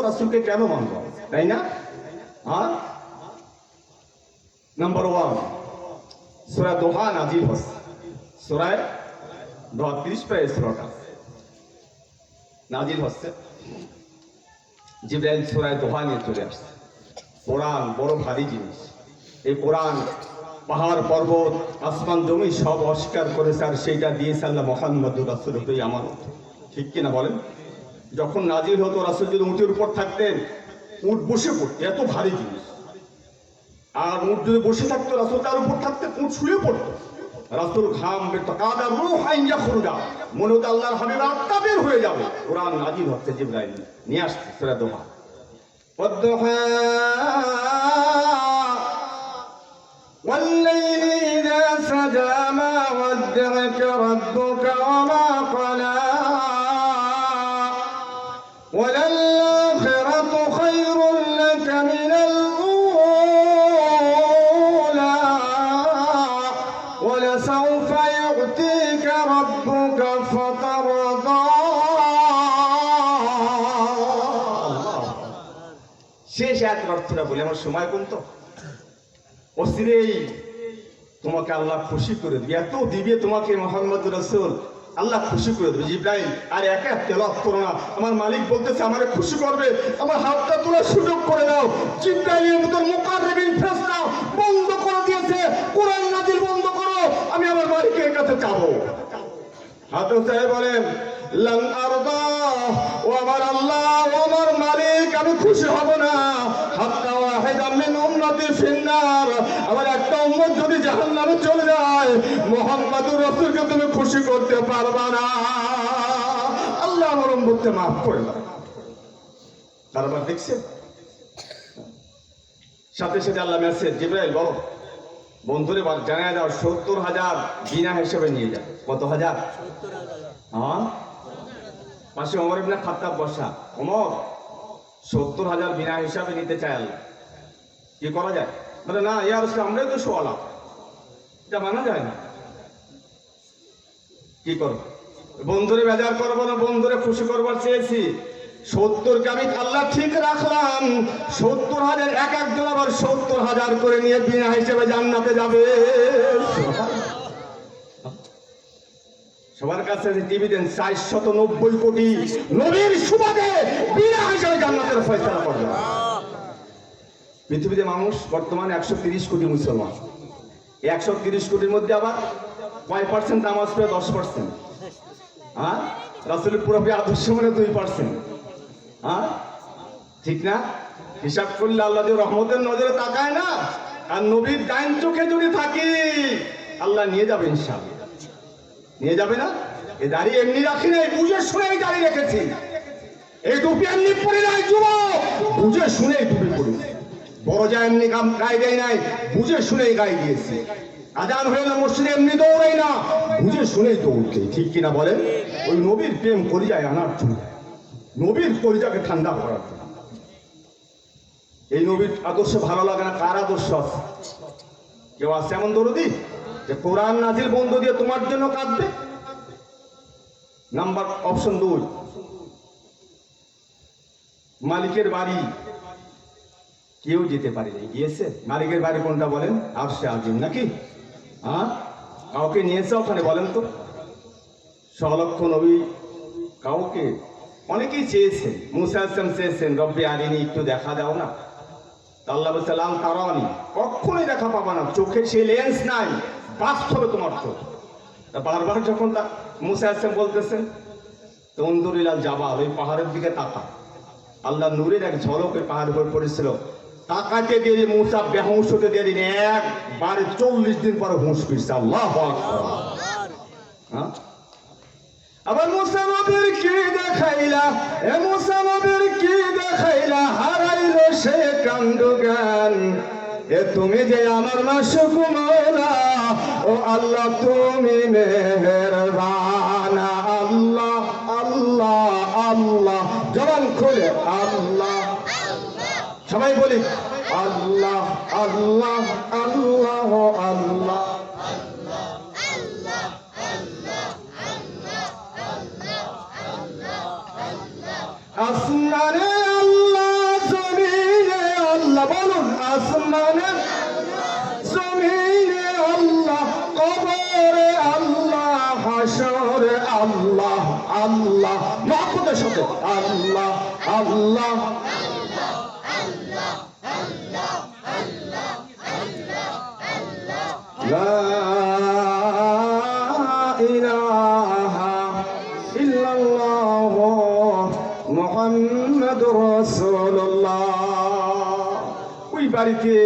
রাসূলকে কেন মানব, তাই না? হ্যাঁ, নাম্বার 1 সূরা দোহা নাজিল হচ্ছে, সূরা 32 পে সূরাটা নাজিল হচ্ছে। জিবরাইল সূরা দোহা নিয়ে চলে আসছে। কোরআন বড় ভারী জিনিস। এই কোরআন পাহাড় পর্বত আসমান জমি সব অস্বীকার করেছে, আর সেইটা দিয়েছে আল্লাহ মুহাম্মদুর রাসূলুল্লাহ আমানত। ঠিক কিনা বলেন? যখন নাজিল হতো রাসূল যদি উটের উপর থাকতেন, উট বসে পড়তো, এত ভারী জিনিস। আর উট যদি বসে থাকতো, রাসূল তার উপর থাকতেন, উট শুয়ে পড়তো। রাসূল ঘাম বেরতো, কাদা রূহান ইয়াখরুজা, মনে হতো আল্লাহর হাবিব আত্মা বের হয়ে যাবে। কোরআন নাজিল হচ্ছে, জিবরাইল নিয়ে আসছে সূরা দোহা। ওয়াদ-দুহা ওয়াল-লাইলি ইযা সাজা মা ওয়াদ্দা'আকা রাব্বুকা ওয়া মা ক্বালা ওয়ালাল-আখিরাতু খায়রুল লাকা মিনাল উলা ওয়ালাসাউফা ইউ'তিকা রাব্বুকা ফাতারদা। শেষ এক অর্থটা বলে আমার সময় কম তো, অচিরেই তোমাকে আল্লাহ খুশি করে দিবে, এত দিবে তোমাকে মুহাম্মদুর রাসূল, আল্লাহ খুশি করে দেবে। জিবরাইল আর একা তেলাওয়াত করো না, আমার মালিক বলতেছে আমারে খুশি করবে, আমার হাতটা তোলার সুযোগ করে দাও। জিবরাইলের মতো মুকাররবিন ফেরেশতা বন্ধ করে দিয়েছে, কোরআন নাজিল বন্ধ করো, আমি আমার মালিকের কাছে যাবো। হাজরত সাহেব বলেন লান আরদা, ও আমার আল্লাহ, ও আমার মালিক, আমি খুশি হব না হাত্তা ওয়াহিদাম মিন উম্মতি ফিন্নার, আমার একটা উম্মত যদি জাহান্নামে চলে যায়, মুহাম্মদুর রাসূলকে তুমি খুশি করতে পারবা না। আল্লাহ আমার উম্মতকে মাফ করে দাও। তারপর দেখছেন সাথে সাথে আল্লাহ মেসেজ, জিবরাইল বলো বন্ধুরে জানায় দাও 70,000 বিনা হিসেবে নিয়ে যাও। কত হাজার? হ্যাঁ, পাশে ওমর ইবনে খাত্তাব বসা। ওমর 70,000 বিনা হিসাবে নিতে চায় আল্লাহ, কি করা যায়? বলে না ইয়া রাসূল, আমরাই তো সোয়ালা, এটা মানা যায় না। কি করবো? বন্ধুরে বেজার করবো না, বন্ধুরে খুশি করবার চেয়েছি। 70কে আমি আল্লাহ ঠিক রাখলাম, 70,000 এক একজন আবার 70,000 করে নিয়ে বিনা হিসেবে জান্নাতে যাবে। সবার কাছে টিভি দেন 490 কোটি নবীর সুবাদে বিনা হিসেবে জান্নাতের ফয়সালা করবে। পৃথিবীতে মানুষ বর্তমানে 130 কোটি মুসলমান। 130 কোটির মধ্যে আবার কয় পার্সেন্ট নামাজ পড়ে? 10%। হ্যাঁ, রাসূলের পুরোপুরি আদর্শ মানে 2%। হ্যাঁ, ঠিক না? হিসাব করলে আল্লাহ যে রহমতের নজরে তাকায় না, আর নবীর ডাইন চোখে যদি থাকি আল্লাহ নিয়ে যাবে ইনশাআল্লাহ। নিয়ে যাবে না? এই দাড়ি এমনি রাখি নাই, বুঝে শুনেই দাড়ি রেখেছি। এই টুপি এমনি পরে নাই যুবক, বুঝে শুনেই টুপি পরেছি। বড় যা এমনি গায়ে দেয় নাই, বুঝে শুনেই গায়ে দিয়েছি। আজান হয়ে না মসজিদে এমনি দৌড়াই না, বুঝে শুনেই দৌড়তে। ঠিক কিনা বলেন? ওই নবীর প্রেম কলিজায় আনার জন্য, নবীর কলিজাকে ঠান্ডা করার জন্য। এই নবীর আদর্শ ভালো লাগে না? কার আদর্শ আছে? কেউ আছে এমন দরদি যে কোরআন নাজিল বন্ধ দিয়ে তোমার জন্য কাঁদবে? নাম্বার অপশন 2, মালিকের বাড়ি কেউ যেতে পারেনি, গিয়েছে? মালিকের বাড়ি কোনটা বলেন? আরশে আজিম নাকি? হ্যাঁ, কাউকে নিয়েছে ওখানে? বলেন তো। সলক্ষ নবী কাউকে, অনেকেই চেয়েছেন। মুসা আলাইহিস সালাম চেয়েছেন রব্বি আরিনি, একটু দেখা দাও না। আল্লাহ বলছে লান তারানি, কখনোই দেখা পাবা না, চোখে সেই লেন্স নাই, বাস্তবে তোমার চোখ। তা বারবার যখন মুসা আলাইহিস সালাম বলতেছেন, তো উনজুর ইলাল জাবাল, ওই পাহাড়ের দিকে তাকা। আল্লাহ নূরের এক ঝলক ওই পাহাড়ের উপর পড়েছিল, তাকাতে দিয়ে মুসা বেহুশ হতে দিয়ে দিন, একবারে 40 দিন পরে হুঁশ ফিরছে। আল্লাহু আকবার। হ্যাঁ, আবার মুসা নবীর কি দেখাইলা, এ মুসা নবীর কি দেখাইলা, হারাইলো সে কাণ্ড জ্ঞান। এ তুমি যে আমার মাসুক মওলা, ও আল্লাহ তুমি মেহেরবান। আল্লাহ আল্লাহ আল্লাহ, জবান খুলে আল্লাহ, সবাই বলি আল্লাহ আল্লাহ আল্লাহ আল্লাহ। আসমানে আল্লাহ জোরে আল্লাহ আল্লাহ। লা ইলাহা ইল্লাল্লাহ মুহাম্মাদুর রাসূলুল্লাহ। ওই বাড়িতে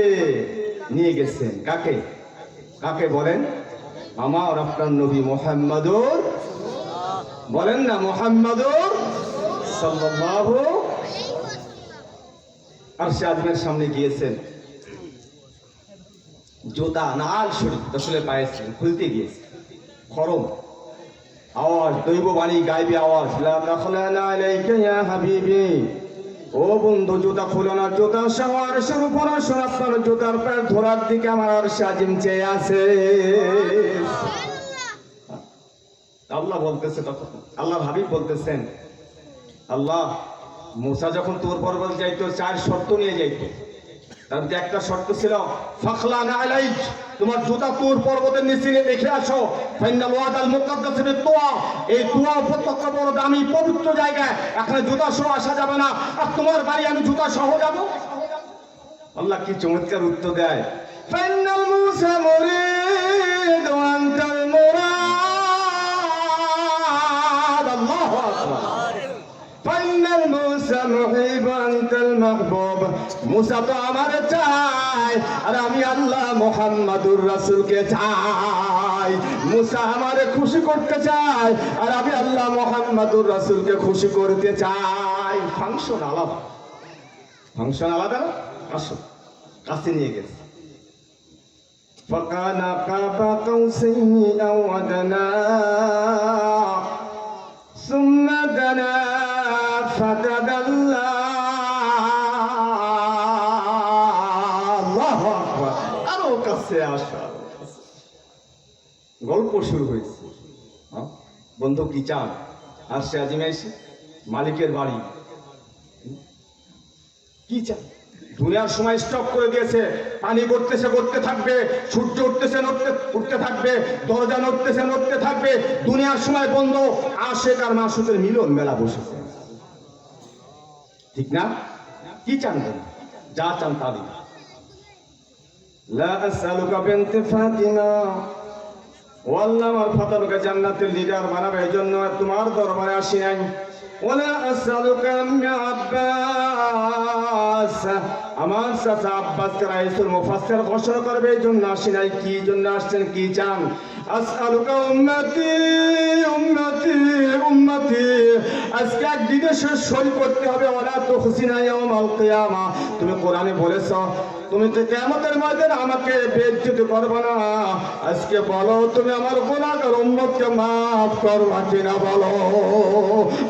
নিয়ে গেছেন কাকে? কাকে বলেন? আমার আপনার নবী মুহাম্মাদুর, বলেন না মুহাম্মাদুর সাল্লাল্লাহু। আরশে আযমের সামনে গিয়েছেন, জোতা নাল শরীফ আসলে পায়েছেন, খুলতে গিয়েছে, খরম আওয়াজ, দৈববাণী গাইবে আওয়াজ, লা তাখলানা আলাইকা ইয়া হাবিবি, ও বন্ধু জুতা খুলো না, জুতা সবার শুরু করা শোনা, আপনার জুতার পায়ের ধরার দিকে আমার আরশে আজিম চেয়ে আছে। আল্লাহ বলতেছে, তখন আল্লাহর হাবিব বলতেছেন, আল্লাহ মুসা যখন তোর পর্বত যাইতো 4 শর্ত নিয়ে যাইতো, তার মধ্যে একটা শর্ত ছিল ফাখলানা আলাইক, তোমার জুতা তোর পর্বতের নিচে রেখে আসো, ফাইনাল ওয়াদাল মুকাদ্দাস বিতুয়া, এই তুয়া উপত্যকা বড় দামি পবিত্র জায়গা, এখানে জুতা সহ আসা যাবে না, আর তোমার বাড়ি আমি জুতা সহ যাব। আল্লাহ কি চমৎকার উত্তর দেয়, ফাইনাল মুসা মুরিদ ওয়া আনতাল মুরাদ। আল্লাহু আকবার। ফাইনাল মুসা মুহিব ওয়া আনতাল মাহবুব, মুসা তো আমার চাই আর আমি আল্লাহ মুহাম্মাদুর রাসূলকে চাই। মুসা আমারে খুশি করতে চাই আর আমি আল্লাহ মুহাম্মাদুর রাসূলকে খুশি করতে চাই। ফাংশন আলাদা, ফাংশন আলাদা। আসো কাছে নিয়ে গেছে, ফাকানা কাবা কাউসাইনি আও আদনা সুম্মা দানা ফাতাদাল্লা। আল্লাহু আকবার। আরো কাছে আসো। গল্প শুরু হয়েছে। বন্ধু কি চান? আরশে আজিমে এসে মালিকের বাড়ি কি চান? দুনিয়ার সময় স্টপ করে দিয়েছে, পানি পড়তেছে পড়তে থাকবে, সূর্য উঠতেছে উঠতে থাকবে, দরজা নড়তেছে নড়তে থাকবে, দুনিয়ার সময় বন্ধ। আশেক আর মাসুকের মিলন মেলা বসেছে, ঠিক না? কি চান? যা চান তা দিন। লা আসআলুকা বিনতে ফাতিমা, ও আল্লাহ আমার ফাতেমাকে জান্নাতের লিডার বানাবে, এই জন্য তোমার দরবারে আসি নাই। ওয়ালা আসআলুকা আম্মি আব্বাস, আমার চাচা আব্বাসকে রাইসুল মুফাসসির ঘোষণা করবে, এই জন্য আসি নাই। কি জন্য আসছেন, কি চান? আসআলুকা উম্মতি উম্মতি উম্মতি, আজকে একদিনে সই করতে হবে, ওয়ালা তুখসিনা ইয়াউমাল কিয়ামা। তুমি কোরআনে বলেছো তুমি তো কিয়ামতের ময়দানে আমাকে বেইজ্জত করবে না। আজকে বলো তুমি আমার গুনাহগার উম্মতকে maaf করবা কিনা বলো।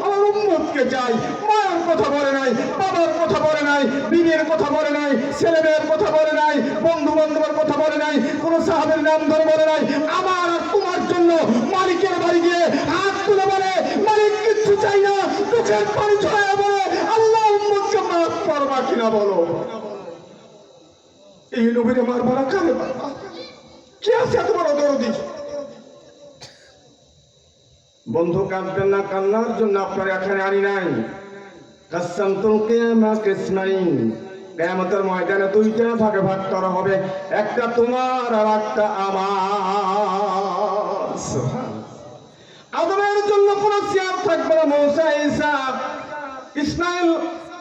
আমার উম্মতকে চাই, মায়ের কথা বলে নাই, বাবার কথা বলে নাই, বিবির কথা বলে নাই, ছেলেমেয়ের কথা বলে নাই, বন্ধু বান্ধবের কথা বলে নাই, কোন সাহাবের নাম ধরে বলে নাই। আমার আর তোমার জন্য মালিকের বাড়ি গিয়ে হাত তুলে বলে, মালিক কিচ্ছু চাই না, চোখের পানি ছড়ায় বলে, আল্লাহ উম্মতকে maaf করবা কিনা বলো। এই নবীরে মারবা না, কারে মারবা? কে আছে এত বড় দরদি? বন্ধু কাঁদবেন না, কান্নার জন্য আপনার এখানে আনি নাই। কাসসামতুল কিয়ামা কিসমাইন, কিয়ামতের ময়দানে 2টা ভাগে ভাগ করা হবে, একটা তোমার আর একটা আমার। সুবহানাল্লাহ। আদমের জন্য কোনো চেয়ার থাকবে না, মূসা ঈসা ইসমাইল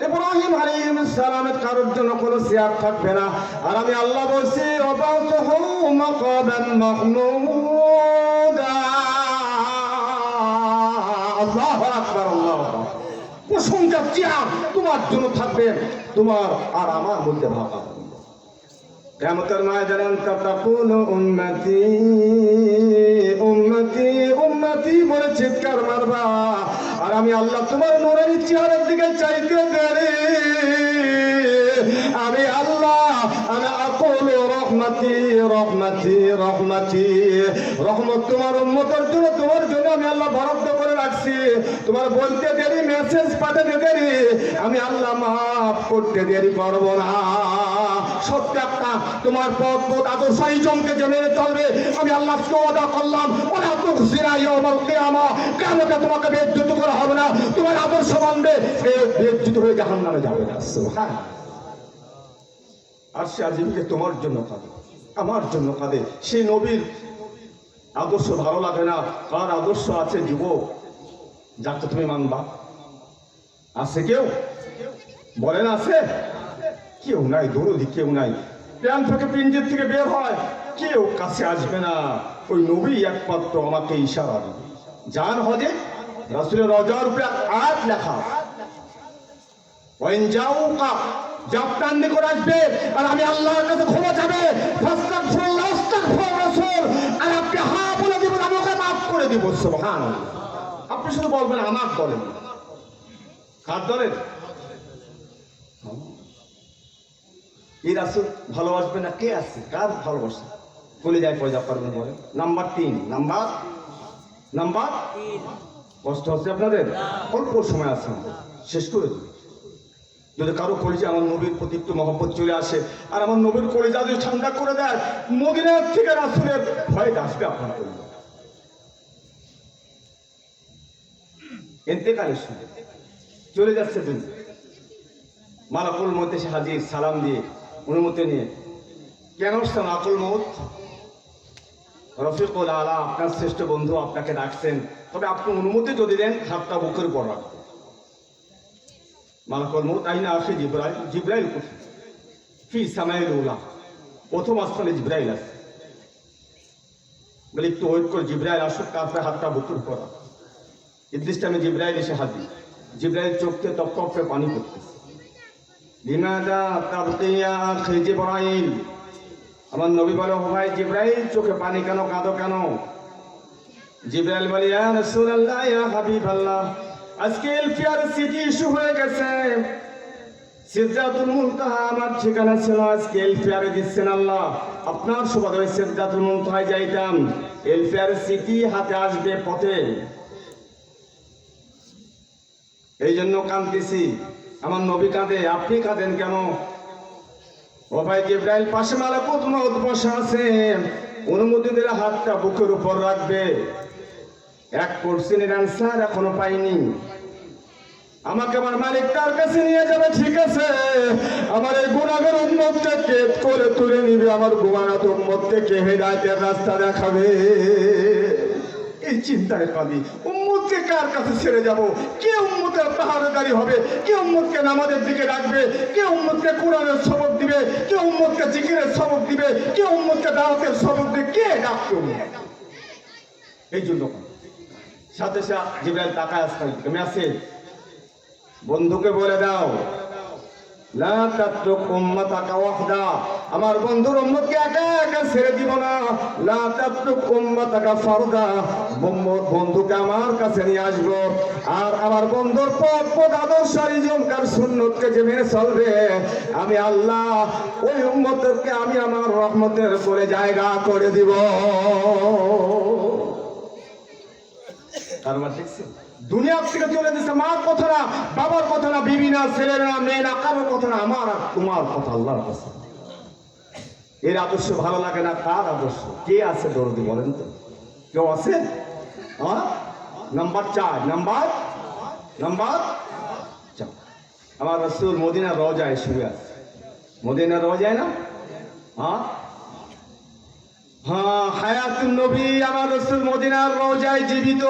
ইব্রাহিম আলাইহিস সালামের কারোর জন্য কোনো চেয়ার থাকবে না। আর আমি আল্লাহ বলছি, ওয়াবাতুহু মাকামান মাহমুদা। আল্লাহু আকবার, আল্লাহু আকবার। প্রশংসা চেয়ার তোমার জন্য থাকবে, তোমার আর আমার মধ্যে ভাগ হবে। কিয়ামতের ময়দানে তাকুলু উম্মতি উম্মতি উম্মতি বলে চিৎকার মারবা, আর আমি আল্লাহ তোমার নূরের চেহারার দিকে চাইতে দেরি। আমি আল্লাহ আনা আকুলু রহমতি রহমতি রহমতি, রহমত তোমার উম্মতের জন্য, তোমার জন্য আমি আল্লাহ বরাদ্দ করে রাখছি, তোমার বলতে দেরি, মেসেজ পাঠাতে দেরি, আমি আল্লাহ মাফ করতে দেরি করবো না। সত্য একটা তোমার পথ আদর্শাই জমকে যে মেনে চলবে, আমি আল্লাহ ওয়াদা করলাম, ওরা তো খুশিরাই আমার কিয়ামা, কিয়ামতে তোমাকে বেজ্জত করা হবে না, তোমার আদর্শ মানবে, সে বেজ্জত হয়ে জাহান্নামে যাবে না। সুবহানাল্লাহ। আর সে আজিমকে তোমার জন্য কাঁদে, আমার জন্য কাঁদে। সেই নবীর আদর্শ ভালো লাগে না, কার আদর্শ আছে যুবক যাকে তুমি মানবা? আছে কেউ? বলেন আছে? কেউ নাই, দরদি কেউ নাই। প্রাণ থেকে পিঞ্জির থেকে বের হয়, কেউ কাছে আসবে না। ওই নবী একমাত্র আমাকে ইশারা দিবে। যান হজে রাসূলের রওজার উপরে আয়াত লেখা, ওয়াইন জাউকা, যে আপনার নিকট আসবে আর আমি আল্লাহর কাছে ক্ষমা চাবে, ফাস্তাগফিরুল্লাহ আস্তাগফির রাসূল, আর আপনি হ্যাঁ বলে দিবেন, আমি ওকে মাফ করে দিব। সুবহানাল্লাহ। আপনি শুধু বলবেন আমার দলেন, কার দলেন? এই রাসূল ভালোবাসবে না? কে আছে কার ভালোবাসে? কলিজায় পয়দা করবেন বলেন। নাম্বার 3, নাম্বার 3, কষ্ট হচ্ছে আপনাদের? অল্প সময় আছে, শেষ করে দিন। যদি কারো কলিজা আমার নবীর প্রতি একটু মহব্বত চলে আসে, আর আমার নবীর কলিজা যদি ঠান্ডা করে দেয়, মদিনার থেকে রাসূলের ভয় আসবে আপনার কলিজা। ইন্তেকালের সময় চলে যাচ্ছে দিন, মালাকুল মউত এসে হাজির, সালাম দিয়ে অনুমতি নিয়ে। কেন আসছেন? আকুল মউত রফিকুল আলা, আপনার শ্রেষ্ঠ বন্ধু আপনাকে ডাকছেন, তবে আপনি অনুমতি যদি দেন হাতটা বুকের উপর রাখবেন। মালাকুল মউত আইনা আসে জিব্রাইল, জিব্রাইল ফি সামাইল উলা, প্রথম আসমানে জিব্রাইল আসে। বলে একটু ওয়েট করে, জিব্রাইল আসুক, তারপরে হাতটা বুকের উপর রাখ। ইদ্রিস টাইমে জিব্রাইল এসে হাজির। জিব্রাইল চোখে টপ টপ করে পানি পড়তেছে। লিমাদা তাবকিয়া আখি জিব্রাইল, আমার নবী বলে, ও ভাই জিব্রাইল, চোখে পানি কেন, কাঁদো কেন? জিব্রাইল বলে, ইয়া রাসূলুল্লাহ, ইয়া হাবিবাল্লাহ, আজকে এলফিয়ার সিটি ইস্যু হয়ে গেছে। সিদরাতুল মুনতাহা আমার ঠিকানা ছিল, আজকে এলফিয়ারে দিচ্ছেন আল্লাহ। আপনার সুবাদে ওই সিদরাতুল মুনতাহায় যাইতাম, এলফিয়ার সিটি হাতে আসবে পথে, এই জন্য কাঁদতেছি। আমার নবী কাঁদে, আপনি কাঁদেন কেন? ও ভাই জিব্রাইল, পাশে মালাকুল মউত বসে আছে, অনুমতি দিলে হাতটা বুকের উপর রাখবে। 1% অ্যান্সার এখনো পাইনি। আমাকে আমার মালিক তার কাছে নিয়ে যাবে, ঠিক আছে, আমার এই গুনাহের উম্মতকে কেদ করে তুলে নিবে, আমার গুনাহগার উম্মতকে হেদায়েতের রাস্তা দেখাবে। এই চিন্তায় কাঁদি, উম্মতকে কার কাছে ছেড়ে যাব? কে উম্মতের পাহাড়েদারি হবে? কে উম্মতকে নামাজের দিকে ডাকবে? কে উম্মতকে কোরআনের সবক দিবে? কে উম্মতকে জিকিরের সবক দিবে? কে উম্মতকে দাওয়াতের সবক দিবে? কে ডাকবে? এই জন্য সাথে সাথে জিব্রাইল তাকায় আসতে মেসেজ, বন্ধুকে বলে দাও, লা তাতরুক উম্মাতাকা ওয়াহদা, আমার বন্ধুর উম্মতকে একা একা ছেড়ে দিব না। লা তাতরুক উম্মাতাকা ফারদা, বন্ধুকে আমার কাছে নিয়ে আসবো, আর আমার বন্ধুর পথ আদর্শ ইজমকার সুন্নতকে যে মেনে চলবে, আমি আল্লাহ ওই উম্মতকে আমি আমার রহমতের করে জায়গা করে দিব। তারপর দেখছি দুনিয়ার থেকে চলে যাচ্ছে, মার কথা না, বাবার কথা না, বিবি না, ছেলে না, মেয়ে না, কারোর কথা না, আমার আর তোমার কথা, আল্লাহর কথা। এর আদর্শ ভালো লাগে না? কার আদর্শ? কে আছে দরদি বলেন তো? কেউ আছে? নাম্বার 4, নাম্বার 4, আমার রাসূল মদিনার রওজায় শুয়ে আছে। মদিনার রওজায় না? হ্যাঁ, হায়াতুন নবী, আমার রাসূল মদিনার রওজায় জীবিত।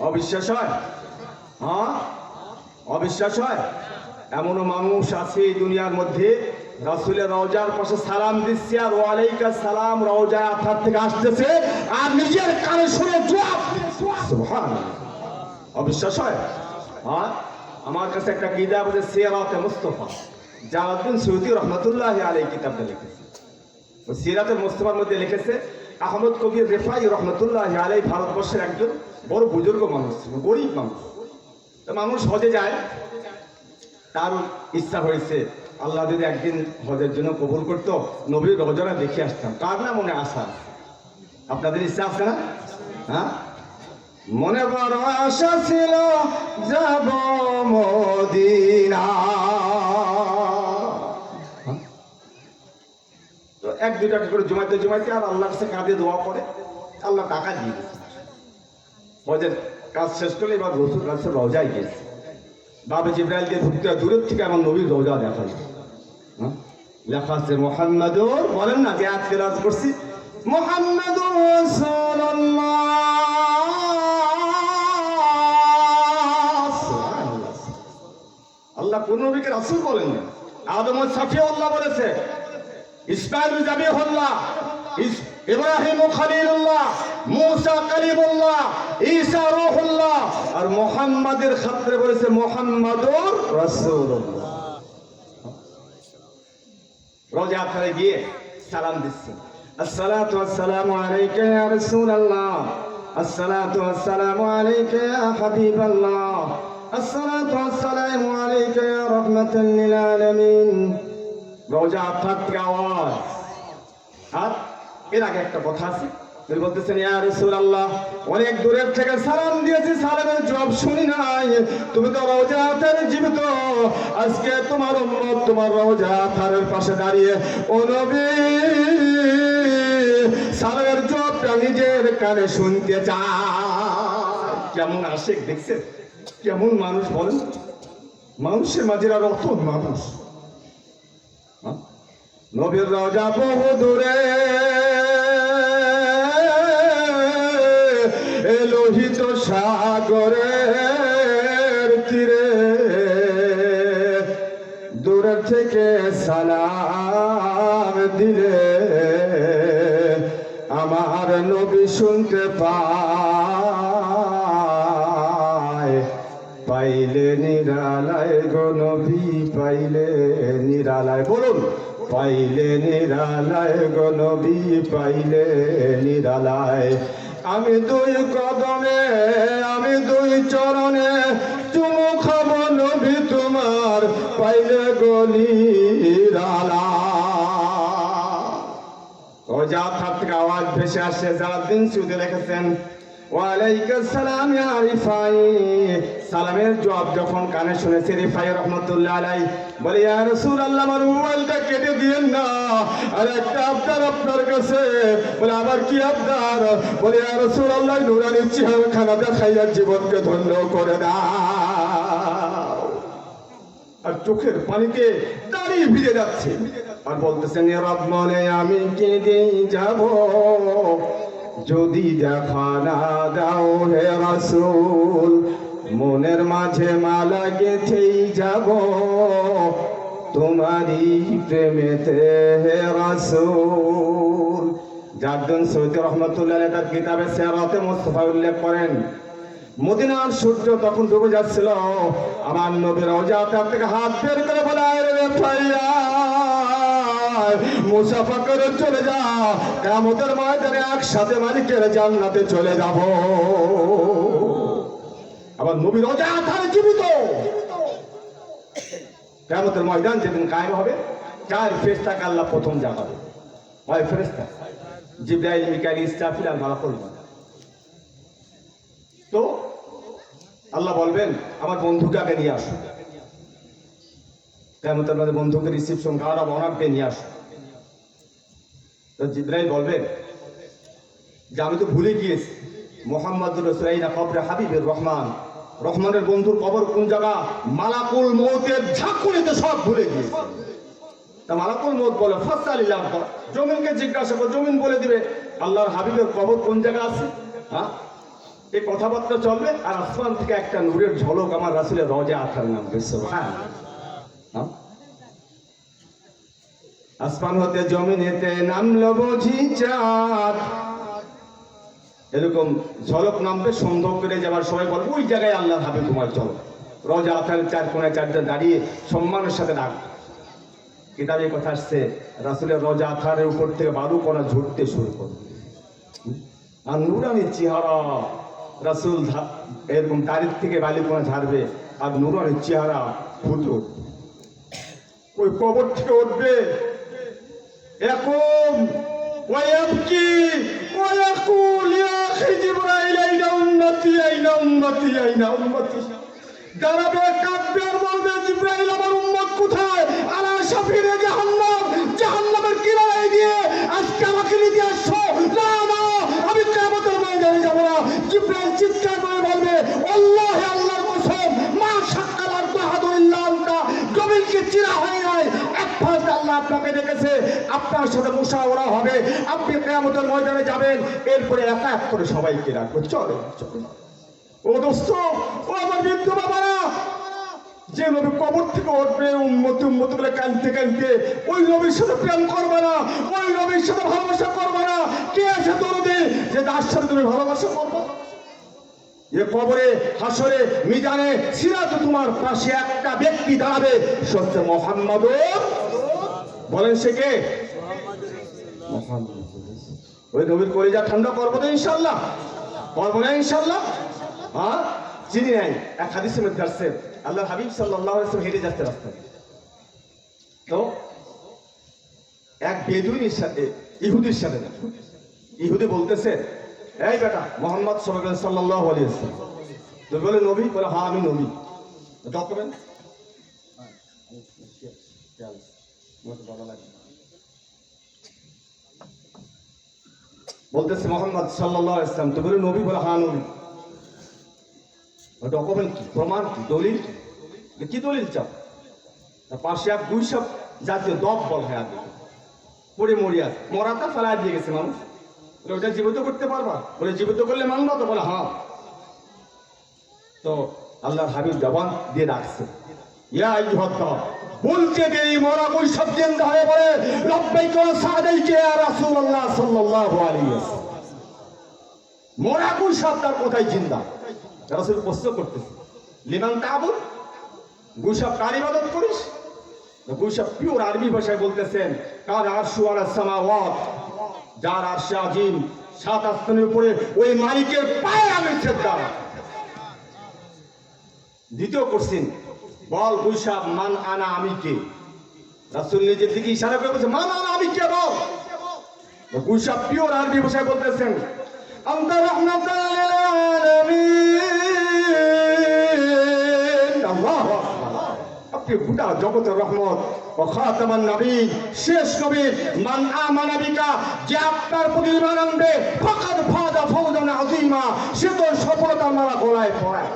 অবিশ্বাস হয়? অবিশ্বাস হয়? এমনও মানুষ আছে এই দুনিয়ার মধ্যে, রাসূলের রওজার পাশে সালাম দিচ্ছে, আর ওয়ালাইকুম সালাম রওজায় আথার থেকে আসতেছে, আর নিজের কানে শুনে জবাব দিচ্ছে। সুবহানাল্লাহ। অবিশ্বাস হয়? আমার কাছে একটা কিতাব আছে, সিরাতে মুস্তাফা, জালালউদ্দিন সৈয়দী রাহমাতুল্লাহি আলাইহি কিতাবটা লিখেছে। ওই সিরাতে মুস্তাফার মধ্যে লিখেছে, আহমদ কবির রেফাই রহমতুল্লাহি আলাইহি ভারতবর্ষের একজন বড় বুজুর্গ মানুষ ছিল, গরিব মানুষ। মানুষ হজে যায়, তার ইচ্ছা হয়েছে আল্লাহ যদি একদিন হজের জন্য কবুল করতো, নবীর রওজাটা দেখে আসতাম। কার না মনে আশা? আপনাদের ইচ্ছা আছে না? মনে বড় আশা ছিল যাব মদিনা। তো এক দুই টাকা করে জমাইতে জমাইতে আর আল্লাহর কাছে কাঁদে দোয়া করে, আল্লাহ টাকা দিয়ে দিয়েছে। হজের কাজ শেষ করলে এবার রসুল কাছে রওজায় গিয়েছে। বাবা জিব্রাইল দিয়ে ঢুকতে দূরের থেকে আমার নবীর রওজা দেখা যায়। লেখা আছে মুহাম্মাদুর, বলেন না যে আজকে রাজ করছি, মুহাম্মাদুর রাসূলুল্লাহ। আল্লাহ কোন নবীকে রাসূল বলেন না। আদম ও সাফিউল্লাহ বলেছে, ইসমাঈল জাবিহুল্লাহ, ইব্রাহিম খলিলুল্লাহ, মুসা কালিমুল্লাহ, ঈসা রূহুল্লাহ, আর মুহাম্মাদের খাতিরে বলেছে মুহাম্মাদুর রাসূলুল্লাহ। রোজা করে গিয়ে সালাম দিচ্ছে, আসসালাতু ওয়াসসালামু আলাইকা ইয়া রাসূলুল্লাহ, আসসালাতু ওয়াসসালামু আলাইকা ইয়া হাবিবাল্লাহ, আসসালাতু ওয়াসসালামু আলাইকা ইয়া রাহমাতাল লিল আলামিন। রোজা থেকে আওয়াজ। আর এর আগে একটা কথা আছে, তিনি বলতেছেন, ইয়া রাসূলুল্লাহ, অনেক দূরের থেকে সালাম দিয়েছি, সালামের জবাব শুনি নাই, তুমি তো রওজাতের জীবিত, আজকে তোমার উম্মত তোমার রওজাতের পাশে দাঁড়িয়ে ও নবী সালামের জবাবটা নিজের কানে শুনতে চায়। কেমন আশিক দেখছেন, কেমন মানুষ বলেন, মানুষের মাঝে আর অত মানুষ। নবীর রওজা বহু দূরে, লোহিত সাগরের তীরে, দূরের থেকে সালাম দিলে আমার নবী শুনতে পায়, পাইলে নিরালায় গো নবী, পাইলে নিরালায়, বলুন, পাইলে নিরালায় গো নবী, পাইলে নিরালায়। আমি দুই কদমে, আমি দুই চরণে চুমু খাবো নবী তোমার, পাইলে গো নিরালায়। ও যা থেকে আওয়াজ ভেসে আসে, যারা দিন সুদে রেখেছেন, ওয়ালাইকুম সালাম ইয়া রিফাই, সালামের জবাব যখন কানে শুনেছে রিফাই রহমতুল্লাহ আলাইহি বলে, ইয়া রাসূলুল্লাহ, আমার মোবাইলটা কেটে দিয়েন না, আর একটা আবদার আপনার কাছে। বলে, আবার কি আবদার? বলে, ইয়া রাসূলুল্লাহ, নূরানি চেহারাখানা দেখাইয়া জীবনকে ধন্য করে দাও। আর চোখের পানিতে দাড়ি ভিজে যাচ্ছে, আর বলতেছেন, ইয়া রব, মনে আমি কেঁদে যাব যদি দেখা না দাও হে রাসূল, মনের মাঝে মালা গেঁথেই যাব তোমারই প্রেমেতে হে রাসূল। জাদ্দুন সৈয়দ রহমতুল্লাহ তার কিতাবে সিরাতে মুস্তাফা উল্লেখ করেন, মদিনার সূর্য তখন ডুবে যাচ্ছিল, আমার নবী রওজা থেকে হাত বের করে বলে, রে ভাইয়া মুসাফা করে চলে যা, কিয়ামতের ময়দানে একসাথে মালিকের জান্নাতে চলে যাব। আবার নবী রওজা থাকে জীবিত, কিয়ামতের ময়দান যেদিন কায়েম হবে, চার ফেরেশতাকে আল্লাহ প্রথম জাগাবে। কয় ফেরেশতা? জিবরাইল, মিকাইল, ইসরাফিল আর মালাকুল মউত। তো আল্লাহ বলবেন, আমার বন্ধুটাকে নিয়ে আসো। কিয়ামতের মধ্যে বন্ধুকে রিসিপশন কার্ড অনারকে নিয়ে আসো। তো জিবরাইল বলবে যে, আমি তো ভুলে গিয়েছি, মুহাম্মাদুর রাসূলুল্লাহ কবরে হাবিবুর রহমান, রহমানের বন্ধুর কবর কোন জায়গা, মালাকুল মউতের ঝাঁকুনিতে সব ভুলে গিয়েছি। তা মালাকুল মউত বলে, ফাসআলিল্লাহ, জমিনকে জিজ্ঞাসা করো, জমিন বলে দিবে আল্লাহর হাবিবের কবর কোন জায়গা আছে। হ্যাঁ, এই কথাবার্তা চলবে, আর আসমান থেকে একটা নূরের ঝলক আমার রাসূলের রওজা আথার নামবে। সুবহানাল্লাহ। আসমান হতে জমিনেতে নামলো বুঝি চাঁদ, এরকম ঝলক নামবে, সন্দেহ করে যাবার সবাই বলবে, ওই জায়গায় আল্লাহর হাবিব তোমার ঝলক। রওজা আথারের চার কোনায় চারজন দাঁড়িয়ে সম্মানের সাথে ডাক। কিতাবে কথা আসছে, রাসূলের রওজা আথারের উপর থেকে বালু কণা ঝরতে শুরু করবে, আর নূরানি চেহারা রাসূল এরকম তারিখ থেকে বালু কণা ঝাড়বে, আর নূরানি চেহারা ফুটে উঠবে, ওই কবর থেকে উঠবে। এখন ওয়াবকি ওয়াকুল ইয়া আখি জিবরাইল আইনা উম্মতি উম্মতি আইনা উম্মতি আইনা উম্মতি দাঁড়াবে, কাঁদবে আর বলবে জিবরাইল আমার উম্মত কোথায়? আলা শাফিরে জাহান্নাম, জাহান্নামের কিনারায় গিয়ে আজকে আমাকে নিতে আসছো? না না, আমি কিয়ামতের ময়দানে যাব না। জিবরাইল চিৎকার করে বলবে আল্লাহে আল্লাহর কসম, মা শাক্কাল আর তাহাদু ইল্লা আনতা, জমিনকে চিরা হয় নাই, এক ফাঁস আল্লাহ আপনাকে ডেকেছে, আপনার সাথে মুশাওয়ারা হবে, আপনি কিয়ামতের ময়দানে যাবেন, এরপরে এক এক করে সবাইকে রাখবো। চলো চলো ও দোস্ত, ও আমার বৃদ্ধ বাবারা, যে নবী কবর থেকে উঠবে উম্মতি উম্মতি বলে কাঁদতে কাঁদতে, ওই নবীর সাথে প্রেম করবে না, ওই নবীর সাথে ভালোবাসা করবে না। কে আছে দরদে যে তার সাথে তুমি ভালোবাসা করবে? এ কবরে, হাসরে, মিজানে, সিরাতে তোমার পাশে একটা ব্যক্তি দাঁড়াবে, সত্য মুহাম্মদ। বলেন সে কে? ওই নবীর কলিজা ঠান্ডা করবো তো ইনশাল্লাহ? করবো না ইনশাল্লাহ? হ্যাঁ, চিনি নাই। এক হাদিসের মধ্যে আসছে আল্লাহ হাবিব সাল্লাল্লাহু আলাইহি ওয়াসাল্লাম হেঁটে যাচ্ছে রাস্তায়, তো এক বেদুইনের সাথে, ইহুদির সাথে, ইহুদি বলতেছে এই বেটা মোহাম্মদ সাল্লাল্লাহু আলাইহি ওয়াসাল্লাম, তো বলে নবী? বলে হ্যাঁ আমি নবী। ডকুমেন্ট বলতেছে মোহাম্মদ সাল্লাল্লাহু আলাইহি ওয়াসাল্লাম, তো বলে নবী? বলে হ্যাঁ নবী। ডকুমেন্ট কি, প্রমাণ কি, দলিল কি? কি দলিল চাও? পাশে এক গুইসাপ জাতীয় দপ বল হয় আগে পড়ে মরিয়া, মরাটা ফেলা দিয়ে গেছে মানুষ, ওটা জীবিত করতে পারবা? বলে জীবিত করলে মানবা তো? বলে হ্যাঁ। তো আল্লাহর হাবিব জবান দিয়ে ডাকছে, ইয়া আইয়ুহাদ দাব, বলতে দেরি মরা গুইসাপ জিন্দা হয়ে বলে লব্বাইক ওয়া সাদাইক ইয়া রাসূলুল্লাহ সাল্লাল্লাহু আলাইহি ওয়াসাল্লাম। মরা গুইসাপ তার কোথায় জিন্দা? রাসূল প্রশ্ন করতেছে লিমান তাবুদ, গুইসাপ কার ইবাদত করিস? গুইসাপ পিওর আরবি ভাষায় বলতেছেন কার আরশু আলাস সামাওয়াত, যার আরশে আজিম, সাত আসমানের উপরে, ওই মালিকের পায়ে আমি সেজদা। দ্বিতীয় কোশ্চেন, বল গুইসাপ মান আনা, আমি কে? রাসূল নিজের দিকে ইশারা করে বলছে মান আনা, আমি কে বল। গুইসাপ পিওর আরবি ভাষায় বলতেছেন আনতা রাহমাতাল লিল আলামিন, আল্লাহু আকবার, আপনি গোটা জগতের রহমত ও খাতামান নবী, শেষ নবী। মান আমানা বিকা, যে আপনার প্রতি ঈমান আনবে, ফাকাদ ফাজা ফাওজান আযীমা, সে তো সফলতার মালা গলায় পরায়।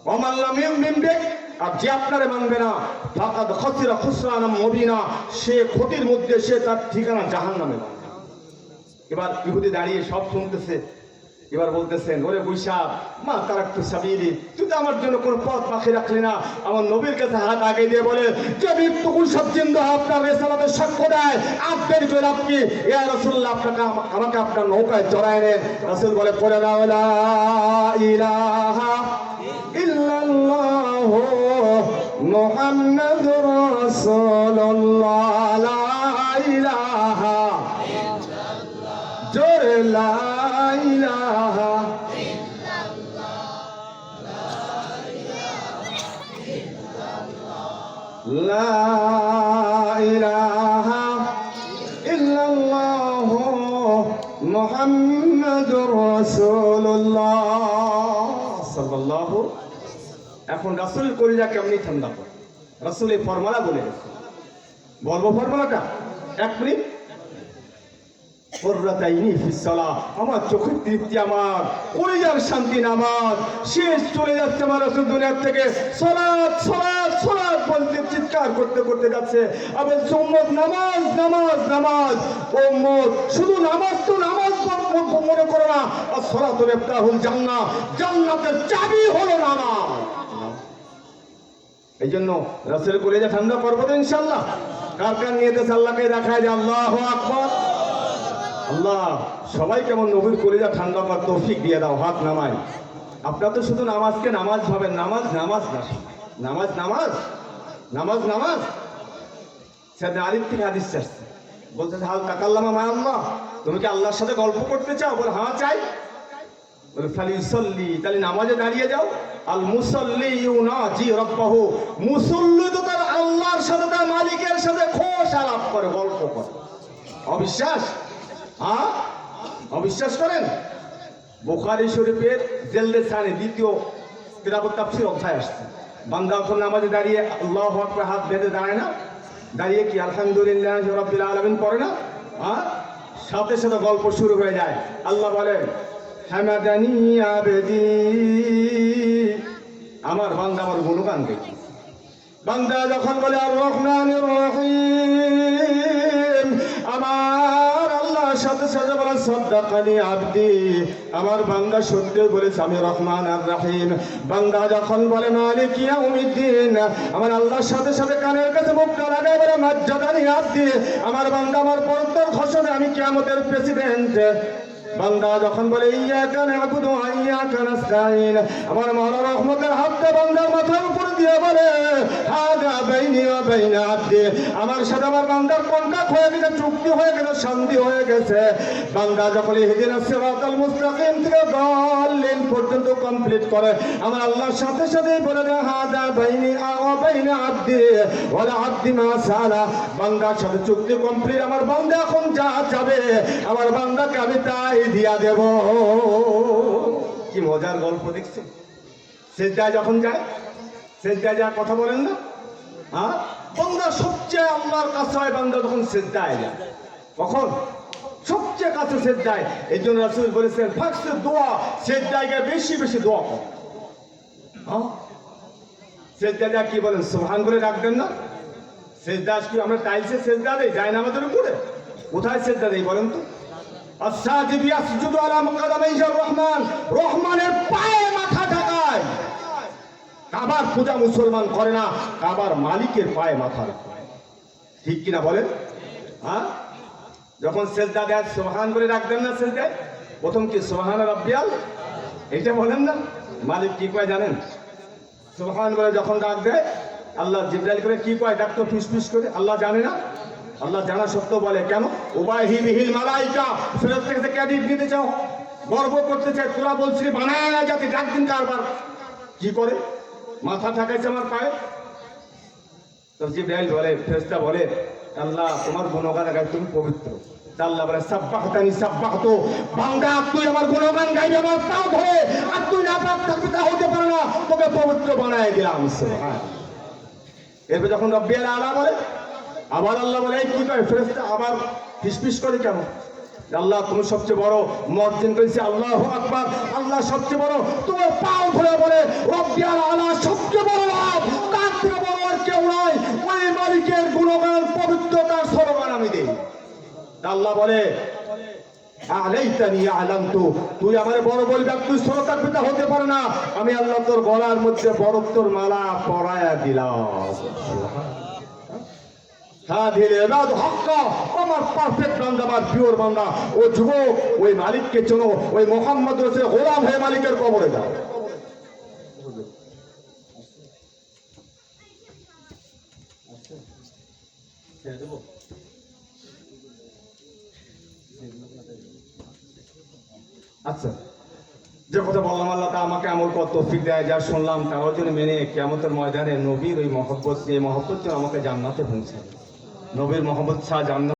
ওয়া মান লাম ইউমিন বিক, আর যে আপনারে মানবে না, ফাকাদ খাসিরা খুসরানাম মুবিনা, সে ক্ষতির মধ্যে, সে তার ঠিকানা জাহান্নামে। এবার ইহুদি দাঁড়িয়ে সব শুনতেছে, এবার বলতেছেন ওরে গুইসাপ মা তারাকতু সাবিলি, তুই তো আমার জন্য কোন পথ বাকি রাখলি না। আমার নবীর কাছে হাত আগে দিয়ে বলে যে মৃত্যু গুইসাপ জিন্দা আপনার রিসালাতের সাক্ষ্য দেয়, আপনার জন্য আপনি ইয়া রাসূলুল্লাহ আপনাকে আমাকে আপনার নৌকায় চড়ায় নেন। রাসূল বলে পড়ে না লা ইলাহা ইল্লাল্লাহ মুহাম্মাদুর রাসূলুল্লাহ, লা ইলাহা জোরে লা ইলাহা লা ইলাহা ইল্লাল্লাহ মুহাম্মাদুর রাসূলুল্লাহ সাল্লাল্লাহু। এখন রাসূলের কলিজা কেমনি ঠান্ডা করে? রাসূল এই ফর্মুলা বলে গেছে, বলবো ফর্মুলাটা? এক মিনিট। আমার চোখের তৃপ্তি, আমার কলিজার শান্তি নামাজ। শেষ চলে যাচ্ছে আমার রাসূল দুনিয়ার থেকে, সালাত সালাত সালাত বলতে চিৎকার করতে করতে যাচ্ছে। আবার উম্মত নামাজ নামাজ নামাজ, উম্মত শুধু নামাজ তো নামাজ মনে করো না, আর সালাতু মিফতাহুল জান্নাহ, জান্নাতের চাবি হলো নামাজ। এই জন্য রাসূলের কলিজা ঠান্ডা করবো তো ইনশাআল্লাহ। কার কার নিয়তে আল্লাহকে দেখায় যে আল্লাহু আকবার। আল্লাহ সবাই কেমন নবীর কলিজা ঠান্ডা করার তৌফিক দিয়ে দাও। হাত নামাই। আপনারা তো শুধু নামাজকে নামাজ ভাবেন, নামাজ নামাজ না, নামাজ নামাজ নামাজ নামাজ। সেদিন আলিফ থেকে হাদিস আসছে, বলতেছে হাল তাকাল্লামা মা আল্লাহ, তুমি কি আল্লাহর সাথে গল্প করতে চাও? বলে হ্যাঁ চাই। বলে ফালিউসাল্লি, তাহলে নামাজে দাঁড়িয়ে যাও। আল মুসাল্লি ইউনাজি রাব্বাহু, মুসল্লি তো তার আল্লাহর সাথে, তার মালিকের সাথে খোশ আলাপ করে, গল্প করে। অবিশ্বাস? হ্যাঁ অবিশ্বাস করেন? বুখারী শরীফের জেলদে সানি দ্বিতীয় কিতাবুত তাফসীর অধ্যায় আসছে। বান্দা যখন নামাজে দাঁড়িয়ে আল্লাহু আকবার হাত বেঁধে দাঁড়ায় না, দাঁড়িয়ে কি আলহামদুলিল্লাহি রাব্বিল আলামিন পড়ে না, সাথে সাথে গল্প শুরু হয়ে যায়। আল্লাহ বলেন হামাদানি আবদি, আমার বান্দা আমার গুণগান গাইছে। বান্দা যখন বলে আর রহমানির রহিম, আমার আল্লাহ সাথে সাথে বলে সাদ্দাকানি আবদি, আমার বান্দা সত্যি বলেছে আমি রহমান আর রহিম। বান্দা যখন বলে মালিক ইয়াউমিদ্দিন, আমার আল্লাহর সাথে সাথে কানের কাছে মুখটা লাগায় বলে মাজ্জাদানি আবদি, আমার বান্দা আমার পরন্তর ঘোষণা আমি কিয়ামতের প্রেসিডেন্ট। বান্দা যখন বলে ইয়াকা না'বুদু ওয়া ইয়াকা নাস্তাঈন, আমার মওলা রহমতের হাতটা বান্দার মাথার উপর দিয়ে বলে হাদা বাইনি ওয়া বাইনা আবদি, আমার সাথে আমার বান্দার কন্ট্রাক্ট হয়ে গেছে, চুক্তি হয়ে গেছে, সন্ধি হয়ে গেছে। বান্দা যখন ইহদিনাস সিরাতাল মুস্তাকিম থেকে দাল্লিন পর্যন্ত কমপ্লিট করে, আমার আল্লাহর সাথে সাথেই বলে দেয় হাদা বাইনি ওয়া বাইনা আবদি ওয়াল আবদি মা সালা, বান্দার সাথে চুক্তি কমপ্লিট। আমার বান্দা এখন যা যাবে আমার বান্দাকে আমি তাই দিয়া দেব। কি মজার গল্প দেখছেন? সেজদায় যখন যায়, সেজদায় যা কথা বলেন না, বান্দা সবচেয়ে আল্লাহর কাছে হয় বান্দা যখন সেজদায় যায়। কখন? সবচেয়ে কাছে সেজদায়। এই জন্য রাসূল বলেছেন ফাকসে দোয়া, সেজদায় গিয়ে বেশি বেশি দোয়া কর। সেজদায় কি বলেন? সুবহান বলে ডাকবেন না? সেজদা কি আমরা টাইলসে সেজদা দেই? যায় না আমাদের উপরে? কোথায় সেজদা দেই বলেন তো? আস-সাজিদু ইয়াসজুদু আলা মুকাদামাইহির রহমান, রহমানের পায়ে মাথা ঠেকায়। কাবার পূজা মুসলমান করে না, কাবার মালিকের পায়ে মাথা রাখে। ঠিক কিনা বলেন? যখন সেজদা দেয় সুবহান বলে ডাকবেন না? সেজদায় প্রথম কি সুবহান রাব্বিয়াল এটা বলেন না? মালিক কি কয় জানেন? সুবহান বলে যখন ডাক দেয়, আল্লাহ জিবরাইল করে কি কয়? ডাকতো ফিসফিস করে। আল্লাহ জানে না? আল্লাহ জানা সত্ত্বেও বলে কেন? উবাহি বিহিল মালাইকা, ফেরেশতা থেকে ক্রেডিট নিতে চাও, গর্ব করতে চাই, তোরা বলছিস বানায় না যাতে ডাক দিন কারবার। কি করে? মাথা ঠাকাইছে আমার পায়ে। তো জিবরাইল বলে, ফেরেশতা বলে আল্লাহ তোমার গুণগান গাই, তুমি পবিত্র। আল্লাহ বলে সাব্বাহতানি সাব্বাহতু, বান্দা তুই আমার গুণগান গাইবি আমার পাও ধরে, আর তুই না পাক থাকবি তা হতে পারে না, তোকে পবিত্র বানায় দিলাম। সুবহান। এরপর যখন রব্বিয়াল আলা বলে, আবার আল্লাহ বলে কি করে? ফেরেশতা আবার ফিসফিস করে কেন? আল্লাহ তুমি সবচেয়ে বড়। মুয়াজ্জিন কইছে আল্লাহু আকবার, আল্লাহ সবচেয়ে বড়। তোমার পাও ধরে বলে রব্বিয়াল আলা সবচেয়ে বড় রব, তার থেকে বড় আর কেউ নাই। ওই মালিকের গুণগান পবিত্রতার স্লোগান আমি দেই। আল্লাহ বলে আলাইতানি আলামতু, তুই আমারে বড় বলবি, তুই শ্রোতার পিতা হতে পারে না, আমি আল্লাহ তোর গলার মধ্যে বরত্বর মালা পরায়া দিলাম। আমার পারফেক্ট বান্দা, আমার পিওর বান্দা। ও যুবক, ওই মালিককে চেনো, ওই মোহাম্মদ রাসূলের গোলাম হয়ে মালিকের কবরে যাও। আচ্ছা, যে কথা বললাম আল্লাহ তা আমাকে আমল করার তৌফিক দেয়, যা শুনলাম তারাও যেন মেনে কিয়ামতের ময়দানে নবীর ওই মহব্বত, যে মহব্বত যেন আমাকে জান্নাতে পৌঁছায়। নবীর মহব্বত ছাড়া জান্নাত